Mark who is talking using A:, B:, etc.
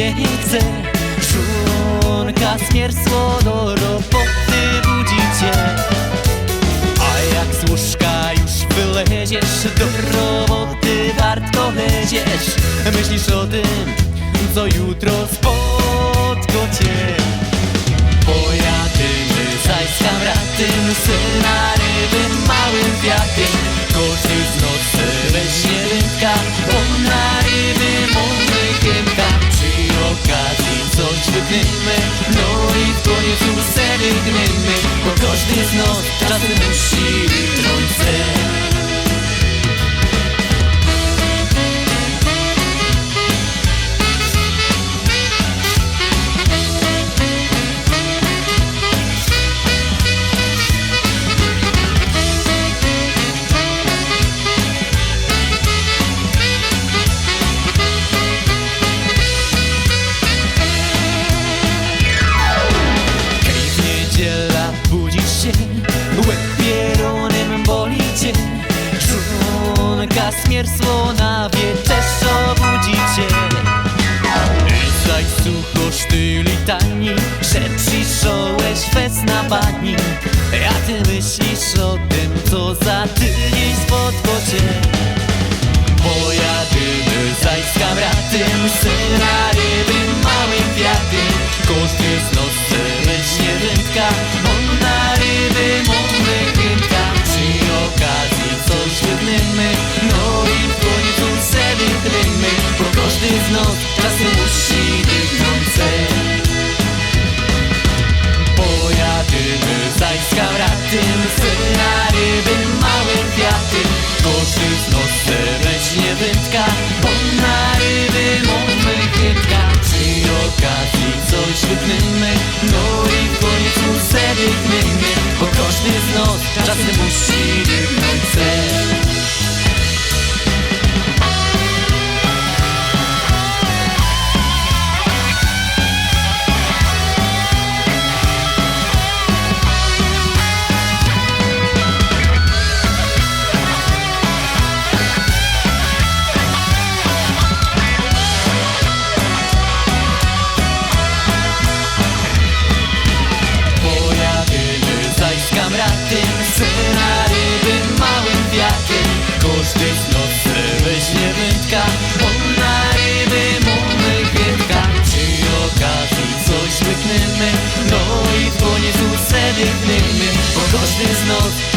A: chce. Żonka smiersło do roboty budzi cię. A jak z łóżka już wyleziesz, do roboty wartko leziesz. Myślisz o tym, co jutro spotka cię. Pojadymy zaś z kamratem, syna ryby małym wiatrem. Każdy z nocy weźmie wędka, bo na ryby mamy chemka. Przy okazji coś wytniemy, no i w koniec sery gniemy, bo każdy z nas czasem musi ryknąć se. Łeb pieronem boli cię. Żonka smiersło na też obudzi cię. Zaś słuchasz ty litanii, że przyszłeś fest na bani. A ty myślisz o tym, co za tydzień spotka cię. Pojadymy zaś z kamratem, syna ryby małym wiatrem. Każdy z nas weźmie wędka, bo na ryby mamy chemka. Przy okazji coś wytniemy, no i w końcu se wykrymy, bo każdy z nas czasem musi ryknąć se. Pojadymy zaś z kamratem, syna ryby małym wiatrem. Każdy z nas weźmie wędka, bo na ryby mamy chemka. Przy okazji coś wytniemy, no i w końcu se wykrymy, bo każdy z nas czasem musi ryknąć se. Syna ryby małym wiatrem. Każdy z nas weźmie wędka, bo na ryby mamy chemka. Przy okazji coś wykniemy, no i w końcu se wykniemy, bo każdy z nas